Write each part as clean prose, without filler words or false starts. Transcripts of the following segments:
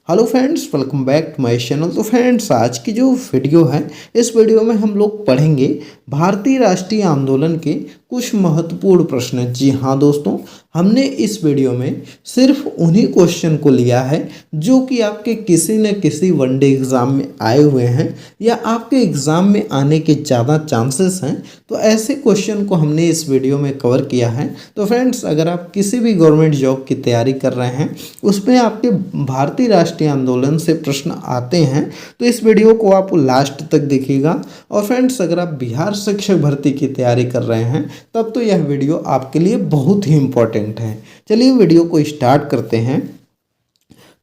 Hello friends, welcome back to my channel. तो friends, आज की जो वीडियो है, इस वीडियो में हम लोग पढ़ेंगे भारतीय राष्ट्रीय आंदोलन के कुछ महत्वपूर्ण प्रश्न। जी हाँ दोस्तों, हमने इस वीडियो में सिर्फ उन्हीं क्वेश्चन को लिया है जो कि आपके किसी न किसी वनडे एग्ज़ाम में आए हुए हैं या आपके एग्ज़ाम में आने के ज़्यादा चांसेस हैं। तो ऐसे क्वेश्चन को हमने इस वीडियो में कवर किया है। तो फ्रेंड्स, अगर आप किसी भी गवर्नमेंट जॉब की तैयारी कर रहे हैं, उसमें आपके भारतीय राष्ट्रीय आंदोलन से प्रश्न आते हैं, तो इस वीडियो को आप लास्ट तक देखिएगा। और फ्रेंड्स, अगर आप बिहार शिक्षक भर्ती की तैयारी कर रहे हैं, तब तो यह वीडियो आपके लिए बहुत ही इम्पोर्टेंट है। चलिए वीडियो को स्टार्ट करते हैं।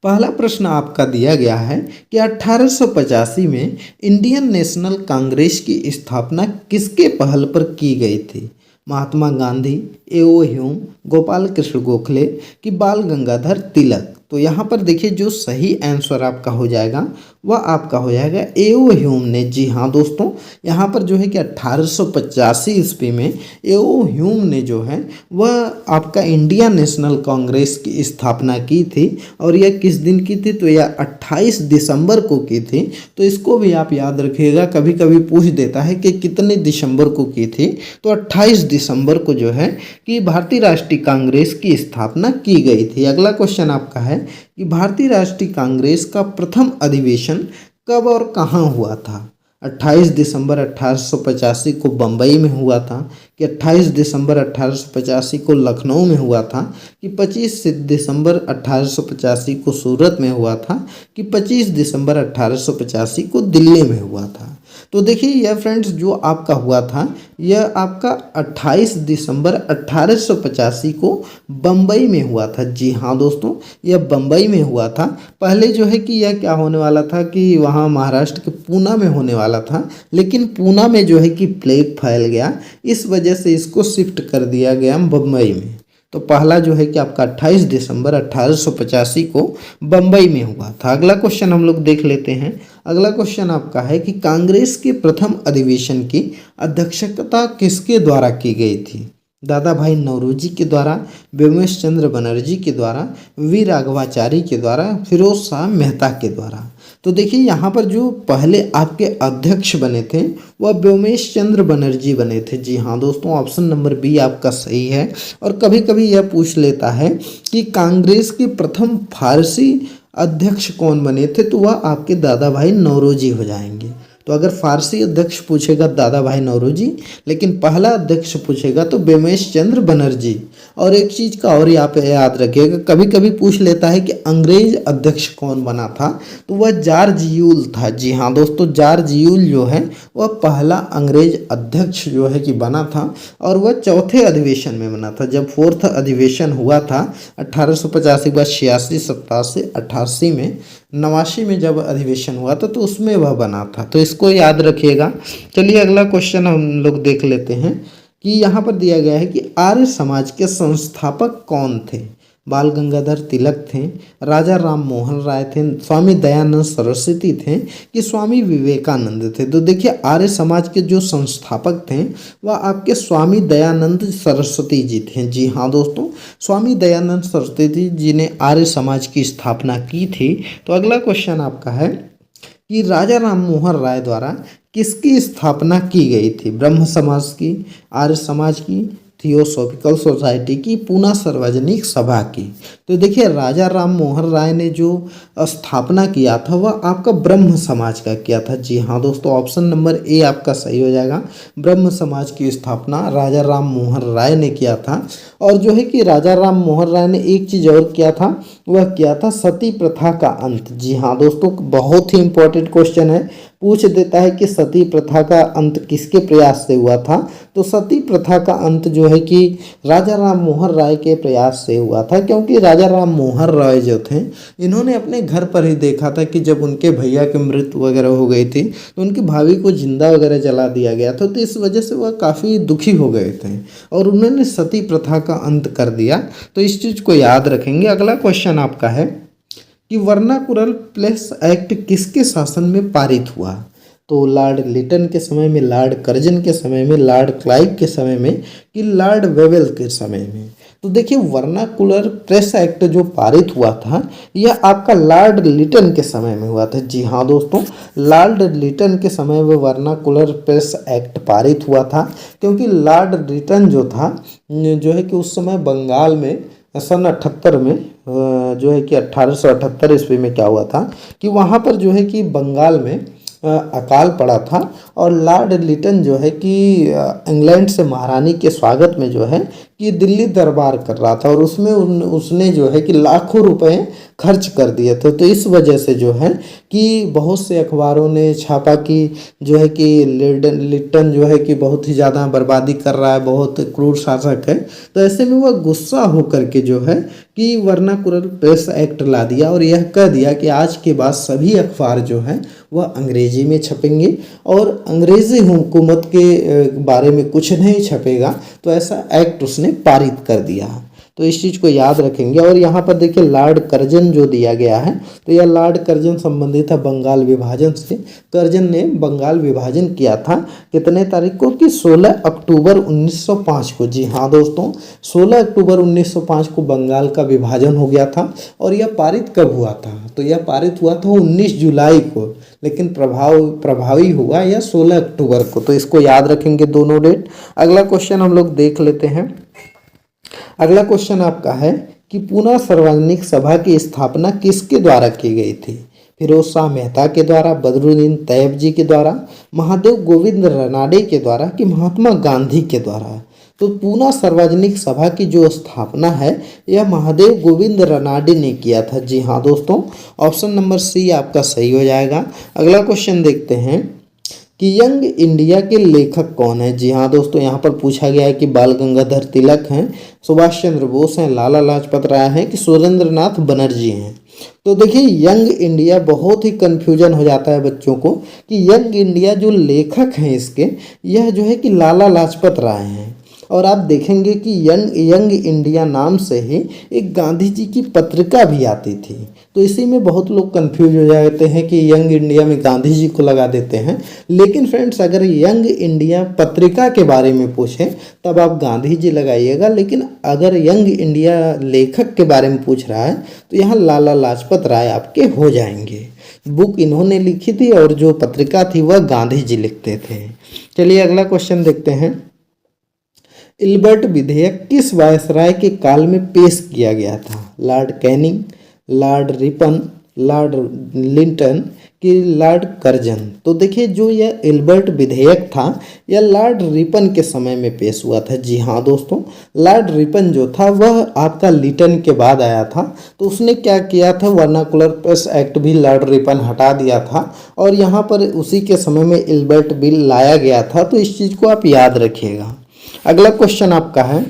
पहला प्रश्न आपका दिया गया है कि 1885 में इंडियन नेशनल कांग्रेस की स्थापना किसके पहल पर की गई थी? महात्मा गांधी, ए.ओ. ह्यूम, गोपाल कृष्ण गोखले कि बाल गंगाधर तिलक? तो यहाँ पर देखिए, जो सही आंसर आपका हो जाएगा वह आपका हो जाएगा ए.ओ. ह्यूम ने। जी हाँ दोस्तों, यहाँ पर जो है कि 1885 ईस्वी में ए.ओ. ह्यूम ने जो है वह आपका इंडियन नेशनल कांग्रेस की स्थापना की थी। और यह किस दिन की थी? तो यह 28 दिसंबर को की थी। तो इसको भी आप याद रखिएगा, कभी कभी पूछ देता है कि कितने दिसंबर को की थी। तो 28 दिसंबर को जो है कि भारतीय राष्ट्रीय कांग्रेस की स्थापना की गई थी। अगला क्वेश्चन आपका है कि भारतीय राष्ट्रीय कांग्रेस का प्रथम अधिवेशन कब और कहाँ हुआ था? 28 दिसंबर 1885 को बम्बई में हुआ था, कि 28 दिसंबर 1885 को लखनऊ में हुआ था, कि 25 दिसंबर 1885 को सूरत में हुआ था, कि 25 दिसंबर 1885 को दिल्ली में हुआ था? तो देखिए, यह फ्रेंड्स जो आपका हुआ था, यह आपका 28 दिसंबर 1885 को बम्बई में हुआ था। जी हाँ दोस्तों, यह बम्बई में हुआ था। पहले जो है कि यह क्या होने वाला था कि वहाँ महाराष्ट्र के पूना में होने वाला था, लेकिन पूना में जो है कि प्लेग फैल गया, इस वजह से इसको शिफ्ट कर दिया गया बम्बई में। तो पहला जो है कि आपका 28 दिसंबर 1885 को बम्बई में हुआ था। अगला क्वेश्चन हम लोग देख लेते हैं। अगला क्वेश्चन आपका है कि कांग्रेस के प्रथम अधिवेशन की अध्यक्षता किसके द्वारा की गई थी? दादा भाई नौरोजी के द्वारा, व्योमेश चंद्र बनर्जी के द्वारा, वी राघवाचारी के द्वारा, फिरोज शाह मेहता के द्वारा? तो देखिए, यहाँ पर जो पहले आपके अध्यक्ष बने थे वह व्योमेश चंद्र बनर्जी बने थे। जी हाँ दोस्तों, ऑप्शन नंबर बी आपका सही है। और कभी कभी यह पूछ लेता है कि कांग्रेस के प्रथम फारसी अध्यक्ष कौन बने थे, तो वह आपके दादा भाई नौरोजी हो जाएंगे। तो अगर फारसी अध्यक्ष पूछेगा दादा भाई नौरोजी, लेकिन पहला अध्यक्ष पूछेगा तो व्योमेश चंद्र बनर्जी। और एक चीज़ का और यहाँ पे याद रखिएगा, कभी कभी पूछ लेता है कि अंग्रेज अध्यक्ष कौन बना था, तो वह जॉर्ज यूल था। जी हाँ दोस्तों, जॉर्ज यूल जो है वह पहला अंग्रेज अध्यक्ष जो है कि बना था, और वह चौथे अधिवेशन में बना था। जब फोर्थ अधिवेशन हुआ था 1885 के बाद 86, 87, 88 में, 89 में जब अधिवेशन हुआ था, तो उसमें वह बना था। तो इसको याद रखिएगा। चलिए अगला क्वेश्चन हम लोग देख लेते हैं कि यहाँ पर दिया गया है कि आर्य समाज के संस्थापक कौन थे? बाल गंगाधर तिलक थे, राजा राम मोहन राय थे, स्वामी दयानंद सरस्वती थे, कि स्वामी विवेकानंद थे? तो देखिए, आर्य समाज के जो संस्थापक थे वह आपके स्वामी दयानंद सरस्वती जी थे। जी हाँ दोस्तों, स्वामी दयानंद सरस्वती जी ने आर्य समाज की स्थापना की थी। तो अगला क्वेश्चन आपका है कि राजा राम मोहन राय द्वारा किसकी स्थापना की गई थी? ब्रह्म समाज की, आर्य समाज की, थियोसॉफिकल सोसाइटी की, पूना सार्वजनिक सभा की? तो देखिए, राजा राम मोहन राय ने जो स्थापना किया था वह आपका ब्रह्म समाज का किया था। जी हाँ दोस्तों, ऑप्शन नंबर ए आपका सही हो जाएगा। ब्रह्म समाज की स्थापना राजा राम मोहन राय ने किया था। और जो है कि राजा राम मोहन राय ने एक चीज़ और किया था, वह किया था सती प्रथा का अंत। जी हाँ दोस्तों, बहुत ही इंपॉर्टेंट क्वेश्चन है। पूछ देता है कि सती प्रथा का अंत किसके प्रयास से हुआ था? तो सती प्रथा का अंत जो है कि राजा राम मोहन राय के प्रयास से हुआ था, क्योंकि राजा राम मोहन राय जो थे, इन्होंने अपने घर पर ही देखा था कि जब उनके भैया की मृत्यु वगैरह हो गई थी, तो उनकी भाभी को जिंदा वगैरह जला दिया गया था। तो इस वजह से वह काफ़ी दुखी हो गए थे और उन्होंने सती प्रथा का अंत कर दिया। तो इस चीज़ को याद रखेंगे। अगला क्वेश्चन आपका है कि वर्नाकुलर प्लेस एक्ट किसके शासन में पारित हुआ? तो लॉर्ड लिटन के समय में, लॉर्ड कर्जन के समय में, लॉर्ड क्लाइव के समय में, कि लॉर्ड वेवेल के समय में? तो देखिए वर्नाकुलर प्रेस एक्ट जो पारित हुआ था यह आपका लॉर्ड लिटन के समय में हुआ था। जी हाँ दोस्तों, लॉर्ड लिटन के समय में वर्नाकुलर प्रेस एक्ट पारित हुआ था, क्योंकि लॉर्ड लिटन जो था जो है कि उस समय बंगाल में सन 78 में जो है कि 1878 ईस्वी में क्या हुआ था कि वहाँ पर जो है कि बंगाल में अकाल पड़ा था, और लॉर्ड लिटन जो है कि इंग्लैंड से महारानी के स्वागत में जो है कि दिल्ली दरबार कर रहा था, और उसमें उसने जो है कि लाखों रुपए खर्च कर दिए थे। तो इस वजह से जो है कि बहुत से अखबारों ने छापा कि जो है कि लिटन जो है कि बहुत ही ज़्यादा बर्बादी कर रहा है, बहुत क्रूर शासक है। तो ऐसे में वह गुस्सा होकर के जो है कि वर्नाकुलर प्रेस एक्ट ला दिया, और यह कह दिया कि आज के बाद सभी अखबार जो हैं वह अंग्रेजी में छपेंगे और अंग्रेज़ी हुकूमत के बारे में कुछ नहीं छपेगा। तो ऐसा एक्ट उसने पारित कर दिया। तो इस चीज़ को याद रखेंगे। और यहाँ पर देखिए लॉर्ड कर्जन जो दिया गया है, तो यह लॉर्ड कर्जन संबंधित था बंगाल विभाजन से। कर्जन ने बंगाल विभाजन किया था कितने तारीख को कि 16 अक्टूबर 1905 को। जी हाँ दोस्तों, 16 अक्टूबर 1905 को बंगाल का विभाजन हो गया था। और यह पारित कब हुआ था? तो यह पारित हुआ था 19 जुलाई को, लेकिन प्रभावी हुआ यह 16 अक्टूबर को। तो इसको याद रखेंगे दोनों डेट। अगला क्वेश्चन हम लोग देख लेते हैं। अगला क्वेश्चन आपका है कि पूना सार्वजनिक सभा की स्थापना किसके द्वारा की गई थी? फिरोज शाह मेहता के द्वारा, बदरुद्दीन तैयब जी के द्वारा, महादेव गोविंद रनाडे के द्वारा, कि महात्मा गांधी के द्वारा? तो पूना सार्वजनिक सभा की जो स्थापना है यह महादेव गोविंद रनाडे ने किया था। जी हाँ दोस्तों, ऑप्शन नंबर सी आपका सही हो जाएगा। अगला क्वेश्चन देखते हैं कि यंग इंडिया के लेखक कौन है? जी हाँ दोस्तों, यहाँ पर पूछा गया है कि बाल गंगाधर तिलक हैं, सुभाष चंद्र बोस हैं, लाला लाजपत राय हैं, कि सुरेंद्र नाथ बनर्जी हैं? तो देखिए यंग इंडिया बहुत ही कंफ्यूजन हो जाता है बच्चों को कि यंग इंडिया जो लेखक हैं इसके, यह जो है कि लाला लाजपत राय हैं। और आप देखेंगे कि यंग इंडिया नाम से ही एक गांधी जी की पत्रिका भी आती थी। तो इसी में बहुत लोग कंफ्यूज हो जाते हैं कि यंग इंडिया में गांधी जी को लगा देते हैं। लेकिन फ्रेंड्स, अगर यंग इंडिया पत्रिका के बारे में पूछें तब आप गांधी जी लगाइएगा, लेकिन अगर यंग इंडिया लेखक के बारे में पूछ रहा है तो यहाँ लाला लाजपत राय आपके हो जाएंगे। बुक इन्होंने लिखी थी और जो पत्रिका थी वह गांधी जी लिखते थे। चलिए अगला क्वेश्चन देखते हैं। इल्बर्ट विधेयक किस वायसराय के काल में पेश किया गया था? Lord Canning, Lord Ripon, Lord Linton, कि लॉर्ड कर्जन? तो देखिए जो यह इल्बर्ट विधेयक था यह लॉर्ड रिपन के समय में पेश हुआ था। जी हाँ दोस्तों, लॉर्ड रिपन जो था वह आपका लिटन के बाद आया था। तो उसने क्या किया था, वर्नाकुलर प्रेस एक्ट भी लॉर्ड रिपन हटा दिया था, और यहाँ पर उसी के समय में इल्बर्ट बिल लाया गया था। तो इस चीज़ को आप याद रखिएगा। अगला क्वेश्चन आपका है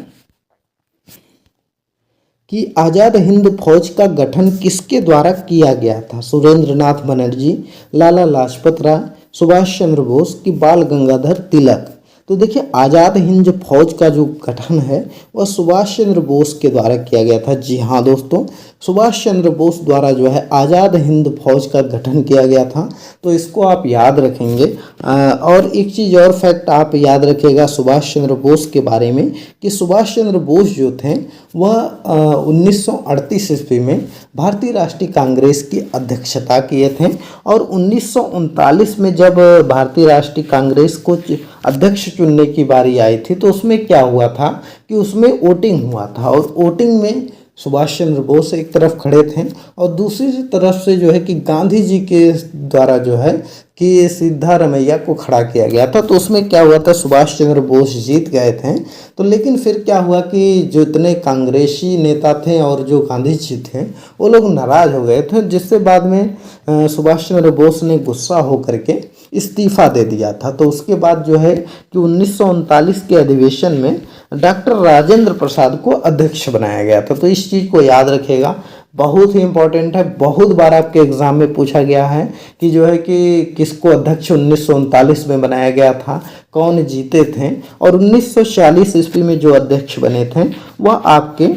कि आज़ाद हिंद फौज का गठन किसके द्वारा किया गया था? सुरेंद्र नाथ बनर्जी, लाला लाजपत राय, सुभाष चंद्र बोस, कि बाल गंगाधर तिलक? तो देखिए आज़ाद हिंद फौज का जो गठन है वह सुभाष चंद्र बोस के द्वारा किया गया था। जी हाँ दोस्तों, सुभाष चंद्र बोस द्वारा जो है आज़ाद हिंद फौज का गठन किया गया था। तो इसको आप याद रखेंगे। और एक चीज़ और फैक्ट आप याद रखिएगा सुभाष चंद्र बोस के बारे में कि सुभाष चंद्र बोस जो थे वह 1938 ईस्वी में भारतीय राष्ट्रीय कांग्रेस की अध्यक्षता किए थे, और 1939 में जब भारतीय राष्ट्रीय कांग्रेस को अध्यक्ष चुनने की बारी आई थी तो उसमें क्या हुआ था कि उसमें वोटिंग हुआ था, और वोटिंग में सुभाष चंद्र बोस एक तरफ खड़े थे और दूसरी तरफ से जो है कि गांधी जी के द्वारा जो है कि सिद्धारमैया को खड़ा किया गया था। तो उसमें क्या हुआ था, सुभाष चंद्र बोस जीत गए थे। तो लेकिन फिर क्या हुआ कि जो इतने कांग्रेसी नेता थे और जो गांधी जी थे वो लोग नाराज़ हो गए थे, जिससे बाद में सुभाष चंद्र बोस ने गुस्सा होकर के इस्तीफा दे दिया था। तो उसके बाद जो है कि 1939 के अधिवेशन में डॉक्टर राजेंद्र प्रसाद को अध्यक्ष बनाया गया था। तो इस चीज़ को याद रखिएगा, बहुत ही इंपॉर्टेंट है। बहुत बार आपके एग्जाम में पूछा गया है कि जो है कि किसको अध्यक्ष 1939 में बनाया गया था, कौन जीते थे, और 1946 ईस्वी में जो अध्यक्ष बने थे वह आपके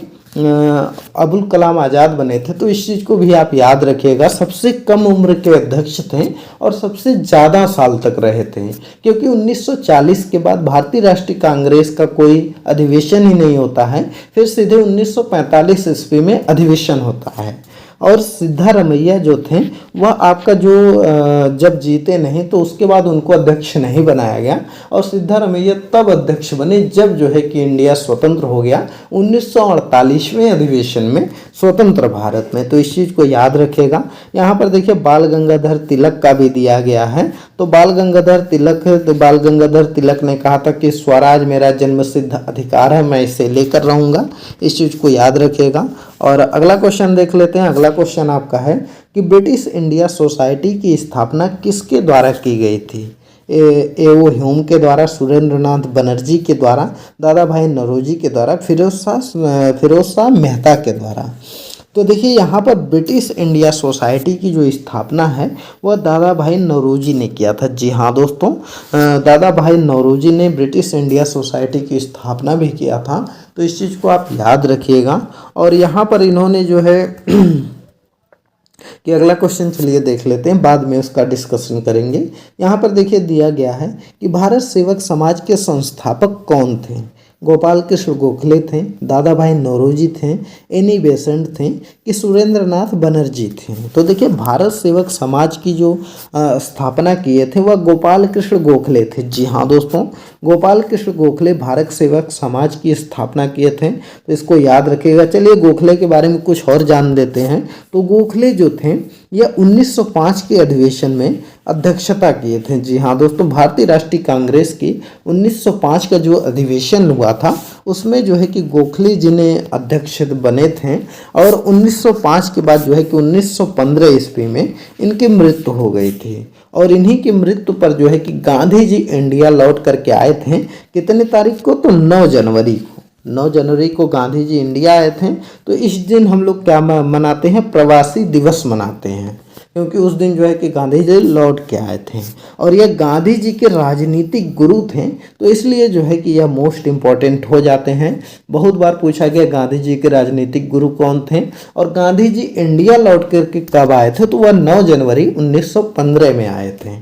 अबुल कलाम आज़ाद बने थे, तो इस चीज़ को भी आप याद रखिएगा। सबसे कम उम्र के अध्यक्ष थे और सबसे ज़्यादा साल तक रहे थे, क्योंकि 1940 के बाद भारतीय राष्ट्रीय कांग्रेस का कोई अधिवेशन ही नहीं होता है, फिर सीधे 1945 ईस्वी में अधिवेशन होता है। और सिद्धारमैया जो थे वह आपका जो जब जीते नहीं तो उसके बाद उनको अध्यक्ष नहीं बनाया गया, और सिद्धारमैया तब अध्यक्ष बने जब जो है कि इंडिया स्वतंत्र हो गया 1948वें अधिवेशन में स्वतंत्र भारत में। तो इस चीज़ को याद रखिएगा। यहाँ पर देखिए बाल गंगाधर तिलक का भी दिया गया है। तो बाल गंगाधर तिलक ने कहा था कि स्वराज मेरा जन्मसिद्ध अधिकार है, मैं इसे लेकर रहूँगा। इस चीज़ को याद रखिएगा। और अगला क्वेश्चन देख लेते हैं। अगला क्वेश्चन आपका है कि ब्रिटिश इंडिया सोसाइटी की स्थापना किसके द्वारा की गई थी? ए.ओ. ह्यूम के द्वारा, सुरेंद्रनाथ बनर्जी के द्वारा, दादा भाई नौरोजी के द्वारा, फिरोज शाह मेहता के द्वारा। तो देखिए यहाँ पर ब्रिटिश इंडिया सोसाइटी की जो स्थापना है वह दादा भाई नौरोजी ने किया था। जी हाँ दोस्तों, दादा भाई नौरोजी ने ब्रिटिश इंडिया सोसाइटी की स्थापना भी किया था। तो इस चीज़ को आप याद रखिएगा। और यहाँ पर इन्होंने जो है कि अगला क्वेश्चन चलिए देख लेते हैं, बाद में उसका डिस्कशन करेंगे। यहाँ पर देखिए दिया गया है कि भारत सेवक समाज के संस्थापक कौन थे? गोपाल कृष्ण गोखले थे, दादा भाई नौरोजी थे, एनी बेसेंट थे, कि सुरेंद्रनाथ बनर्जी थे? तो देखिए भारत सेवक समाज की जो स्थापना किए थे वह गोपाल कृष्ण गोखले थे। जी हाँ दोस्तों, गोपाल कृष्ण गोखले भारत सेवक समाज की स्थापना किए थे। तो इसको याद रखिएगा। चलिए गोखले के बारे में कुछ और जान लेते हैं। तो गोखले जो थे यह 1905 के अधिवेशन में अध्यक्षता किए थे। जी हाँ दोस्तों, भारतीय राष्ट्रीय कांग्रेस की 1905 का जो अधिवेशन हुआ था उसमें जो है कि गोखले जी ने अध्यक्ष बने थे। और 1905 के बाद जो है कि 1915 ईस्वी में इनकी मृत्यु हो गई थी। और इन्हीं की मृत्यु पर जो है कि गांधी जी इंडिया लौट करके आए थे। कितने तारीख को? तो 9 जनवरी को। 9 जनवरी को गांधी जी इंडिया आए थे। तो इस दिन हम लोग क्या मनाते हैं? प्रवासी दिवस मनाते हैं, क्योंकि उस दिन जो है कि गांधी जी लौट के आए थे। और यह गांधी जी के राजनीतिक गुरु थे, तो इसलिए जो है कि यह मोस्ट इम्पॉर्टेंट हो जाते हैं। बहुत बार पूछा गया गांधी जी के राजनीतिक गुरु कौन थे, और गांधी जी इंडिया लौट करके कब आए थे? तो वह 9 जनवरी 1915 में आए थे।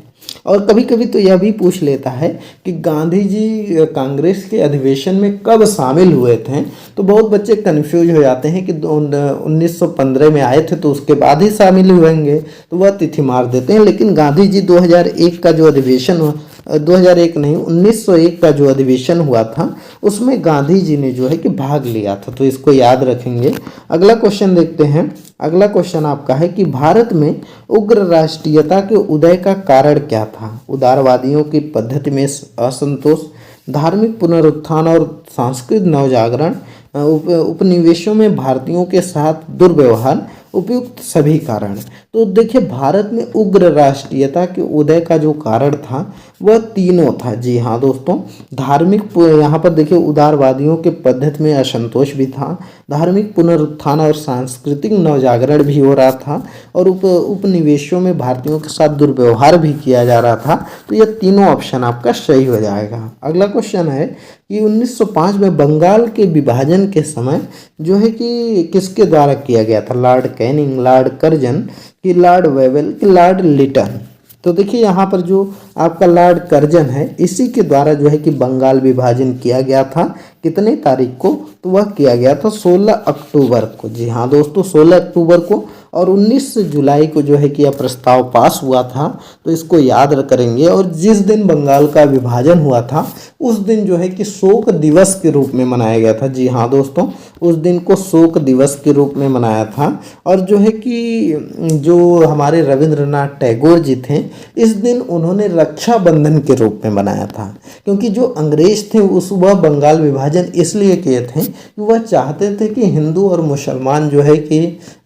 और कभी कभी तो यह भी पूछ लेता है कि गांधी जी कांग्रेस के अधिवेशन में कब शामिल हुए थे। तो बहुत बच्चे कंफ्यूज हो जाते हैं कि 1915 में आए थे तो उसके बाद ही शामिल हुएंगे, तो वह तिथि मार देते हैं। लेकिन गांधी जी 2001 का जो अधिवेशन 2001 नहीं 1901 का जो अधिवेशन हुआ था उसमें गांधी जी ने जो है कि भाग लिया था। तो इसको याद रखेंगे। अगला क्वेश्चन देखते हैं। अगला क्वेश्चन आपका है कि भारत में उग्र राष्ट्रीयता के उदय का कारण क्या था? उदारवादियों की पद्धति में असंतोष, धार्मिक पुनरुत्थान और सांस्कृतिक नवजागरण, उपनिवेशों में भारतीयों के साथ दुर्व्यवहार, उपयुक्त सभी कारण। तो देखिए भारत में उग्र राष्ट्रीयता के उदय का जो कारण था वह तीनों था। जी हाँ दोस्तों, धार्मिक, यहाँ पर देखिए उदारवादियों के पद्धति में असंतोष भी था, धार्मिक पुनरुत्थान और सांस्कृतिक नवजागरण भी हो रहा था, और उपनिवेशों में भारतीयों के साथ दुर्व्यवहार भी किया जा रहा था। तो ये तीनों ऑप्शन आपका सही हो जाएगा। अगला क्वेश्चन है कि 1905 में बंगाल के विभाजन के समय जो है कि किसके द्वारा किया गया था? लॉर्ड कैनिंग, लॉर्ड कर्जन, कि लॉर्ड वेवेल, कि लॉर्ड लिटन? तो देखिए यहाँ पर जो आपका लॉर्ड कर्जन है इसी के द्वारा जो है कि बंगाल विभाजन किया गया था। कितने तारीख को? तो वह किया गया था 16 अक्टूबर को। जी हाँ दोस्तों, 16 अक्टूबर को। और 19 जुलाई को जो है कि यह प्रस्ताव पास हुआ था। तो इसको याद करेंगे। और जिस दिन बंगाल का विभाजन हुआ था उस दिन जो है कि शोक दिवस के रूप में मनाया गया था। जी हाँ दोस्तों, उस दिन को शोक दिवस के रूप में मनाया था। और जो है कि जो हमारे रविंद्रनाथ टैगोर जी थे इस दिन उन्होंने रक्षाबंधन के रूप में मनाया था, क्योंकि जो अंग्रेज थे वह बंगाल विभाजन इसलिए किए थे कि वह चाहते थे कि हिंदू और मुसलमान जो है कि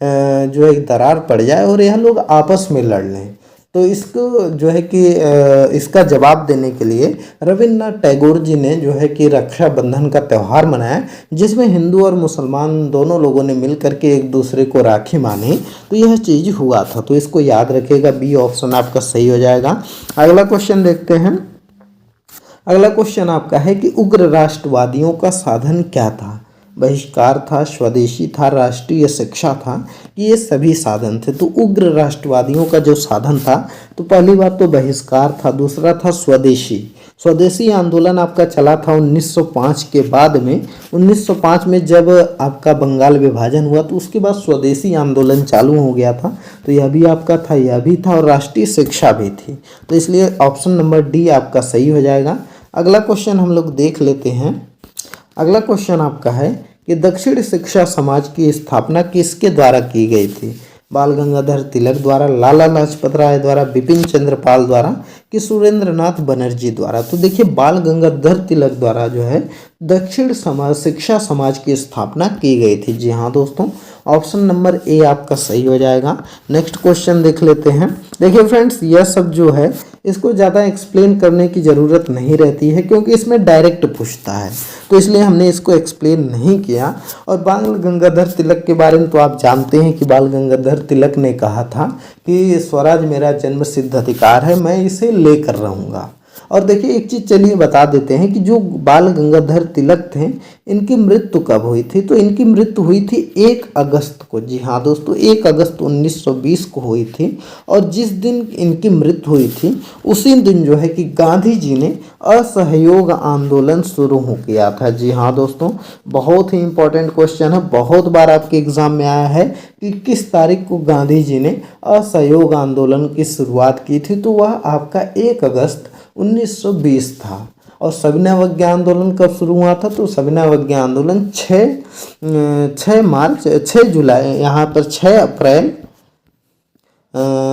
जो एक दरार पड़ जाए और यह लोग आपस में लड़ लें। तो इसको जो है कि इसका जवाब देने के लिए रविन्द्रनाथ टैगोर जी ने जो है कि रक्षाबंधन का त्यौहार मनाया, जिसमें हिंदू और मुसलमान दोनों लोगों ने मिल करके एक दूसरे को राखी बांधी। तो यह चीज़ हुआ था। तो इसको याद रखिएगा, बी ऑप्शन आपका सही हो जाएगा। अगला क्वेश्चन देखते हैं। अगला क्वेश्चन आपका है कि उग्र राष्ट्रवादियों का साधन क्या था? बहिष्कार था, स्वदेशी था, राष्ट्रीय शिक्षा था, कि ये सभी साधन थे। तो उग्र राष्ट्रवादियों का जो साधन था, तो पहली बात तो बहिष्कार था, दूसरा था स्वदेशी। स्वदेशी आंदोलन आपका चला था 1905 के बाद में। 1905 में जब आपका बंगाल विभाजन हुआ तो उसके बाद स्वदेशी आंदोलन चालू हो गया था। तो यह भी आपका था, यह भी था, और राष्ट्रीय शिक्षा भी थी। तो इसलिए ऑप्शन नंबर डी आपका सही हो जाएगा। अगला क्वेश्चन हम लोग देख लेते हैं। अगला क्वेश्चन आपका है कि दक्षिण शिक्षा समाज की स्थापना किसके द्वारा की गई थी? बाल गंगाधर तिलक द्वारा, लाला लाजपत राय द्वारा, बिपिन चंद्र पाल द्वारा, कि सुरेंद्र नाथ बनर्जी द्वारा? तो देखिए, बाल गंगाधर तिलक द्वारा जो है दक्षिण समाज शिक्षा समाज की स्थापना की गई थी। जी हाँ दोस्तों, ऑप्शन नंबर ए आपका सही हो जाएगा। नेक्स्ट क्वेश्चन देख लेते हैं। देखिए फ्रेंड्स, यह सब जो है इसको ज़्यादा एक्सप्लेन करने की ज़रूरत नहीं रहती है, क्योंकि इसमें डायरेक्ट पूछता है, तो इसलिए हमने इसको एक्सप्लेन नहीं किया। और बाल गंगाधर तिलक के बारे में तो आप जानते हैं कि बाल गंगाधर तिलक ने कहा था कि स्वराज मेरा जन्म सिद्ध अधिकार है, मैं इसे लेकर रहूँगा। और देखिए एक चीज़ चलिए बता देते हैं कि जो बाल गंगाधर तिलक थे, इनकी मृत्यु कब हुई थी? तो इनकी मृत्यु हुई थी 1 अगस्त को। जी हाँ दोस्तों, 1 अगस्त 1920 को हुई थी। और जिस दिन इनकी मृत्यु हुई थी उसी दिन जो है कि गांधी जी ने असहयोग आंदोलन शुरू हो किया था। जी हाँ दोस्तों, बहुत ही इंपॉर्टेंट क्वेश्चन है, बहुत बार आपके एग्जाम में आया है कि किस तारीख को गांधी जी ने असहयोग आंदोलन की शुरुआत की थी। तो वह आपका 1 अगस्त 1920 था। और सविनय अवज्ञा आंदोलन कब शुरू हुआ था? तो सविनय अवज्ञा आंदोलन 6 जुलाई, यहाँ पर 6 अप्रैल,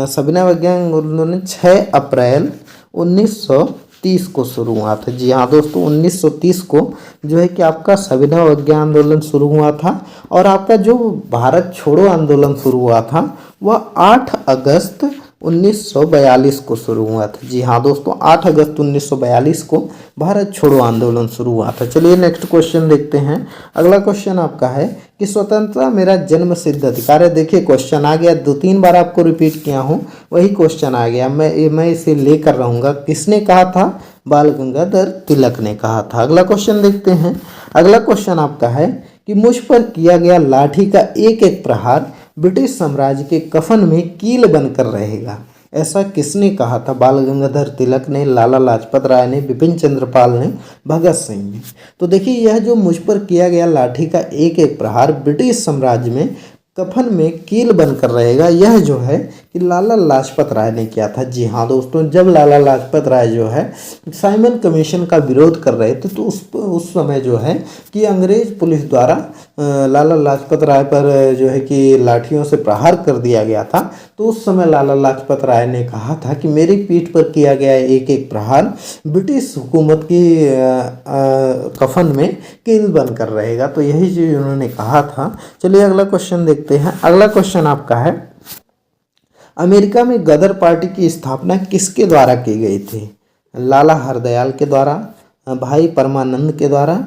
सविनय अवज्ञा आंदोलन 6 अप्रैल 1930 को शुरू हुआ था। जी हाँ दोस्तों, 1930 को जो है कि आपका सविनय अवज्ञा आंदोलन शुरू हुआ था। और आपका जो भारत छोड़ो आंदोलन शुरू हुआ था वह 8 अगस्त 1942 को शुरू हुआ था। जी हाँ दोस्तों, 8 अगस्त 1942 को भारत छोड़ो आंदोलन शुरू हुआ था। चलिए नेक्स्ट क्वेश्चन देखते हैं। अगला क्वेश्चन आपका है कि स्वतंत्रता मेरा जन्म सिद्ध अधिकार है। देखिए क्वेश्चन आ गया, 2-3 बार आपको रिपीट किया हूँ, वही क्वेश्चन आ गया। मैं इसे लेकर रहूँगा, किसने कहा था? बाल गंगाधर तिलक ने कहा था। अगला क्वेश्चन देखते हैं। अगला क्वेश्चन आपका है कि मुझ पर किया गया लाठी का एक एक प्रहार ब्रिटिश साम्राज्य के कफन में कील बनकर रहेगा, ऐसा किसने कहा था? बाल गंगाधर तिलक ने, लाला लाजपत राय ने, बिपिन चंद्र पाल ने, भगत सिंह ने? तो देखिए, यह जो मुझ पर किया गया लाठी का एक एक प्रहार ब्रिटिश साम्राज्य में कफन में कील बनकर रहेगा, यह जो है कि लाला लाजपत राय ने किया था। जी हाँ दोस्तों, जब लाला लाजपत राय जो है साइमन कमीशन का विरोध कर रहे थे, तो उस समय जो है कि अंग्रेज पुलिस द्वारा लाला लाजपत राय पर जो है कि लाठियों से प्रहार कर दिया गया था। तो उस समय लाला लाजपत राय ने कहा था कि मेरी पीठ पर किया गया एक एक प्रहार ब्रिटिश हुकूमत की कफन में कील बनकर रहेगा। तो यही चीज़ उन्होंने कहा था। चलिए अगला क्वेश्चन देखते हैं। अगला क्वेश्चन आपका है, अमेरिका में गदर पार्टी की स्थापना किसके द्वारा की गई थी? लाला हरदयाल के द्वारा, भाई परमानंद के द्वारा,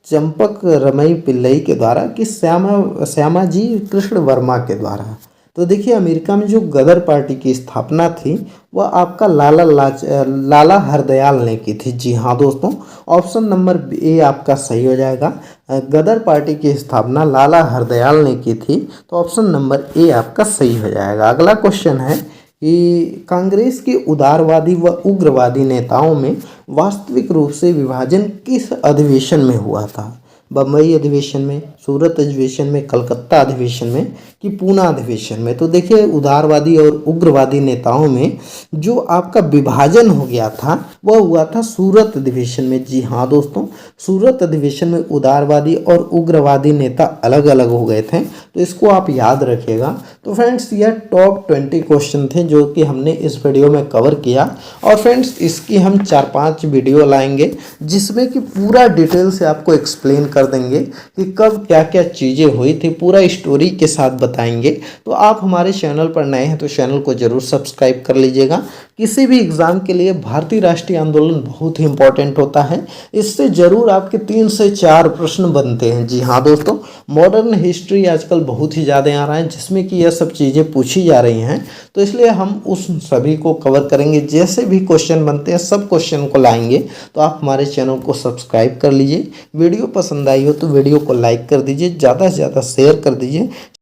चंपक रमई पिल्लई के द्वारा, कि श्यामाजी कृष्ण वर्मा के द्वारा? तो देखिए, अमेरिका में जो गदर पार्टी की स्थापना थी वह आपका लाला हरदयाल ने की थी। जी हाँ दोस्तों, ऑप्शन नंबर ए आपका सही हो जाएगा। गदर पार्टी की स्थापना लाला हरदयाल ने की थी, तो ऑप्शन नंबर ए आपका सही हो जाएगा। अगला क्वेश्चन है कि कांग्रेस के उदारवादी व उग्रवादी नेताओं में वास्तविक रूप से विभाजन किस अधिवेशन में हुआ था? बम्बई अधिवेशन में, सूरत अधिवेशन में, कलकत्ता अधिवेशन में, कि पूना अधिवेशन में? तो देखिए, उदारवादी और उग्रवादी नेताओं में जो आपका विभाजन हो गया था वह हुआ था सूरत अधिवेशन में। जी हाँ दोस्तों, सूरत अधिवेशन में उदारवादी और उग्रवादी नेता अलग अलग हो गए थे, तो इसको आप याद रखिएगा। तो फ्रेंड्स, यह टॉप 20 क्वेश्चन थे जो कि हमने इस वीडियो में कवर किया। और फ्रेंड्स, इसकी हम 4-5 वीडियो लाएंगे जिसमें कि पूरा डिटेल से आपको एक्सप्लेन कर देंगे कि कब क्या क्या चीज़ें हुई थी, पूरा स्टोरी के साथ बताएंगे। तो आप हमारे चैनल पर नए हैं तो चैनल को जरूर सब्सक्राइब कर लीजिएगा। किसी भी एग्ज़ाम के लिए भारतीय राष्ट्रीय आंदोलन बहुत ही इंपॉर्टेंट होता है, इससे ज़रूर आपके 3 से 4 प्रश्न बनते हैं। जी हाँ दोस्तों, मॉडर्न हिस्ट्री आजकल बहुत ही ज़्यादा आ रहा है जिसमें कि यह सब चीज़ें पूछी जा रही हैं, तो इसलिए हम उस सभी को कवर करेंगे। जैसे भी क्वेश्चन बनते हैं सब क्वेश्चन को लाएंगे, तो आप हमारे चैनल को सब्सक्राइब कर लीजिए। वीडियो पसंद आई हो तो वीडियो को लाइक कर कर दीजिए, ज़्यादा से ज़्यादा शेयर कर दीजिए।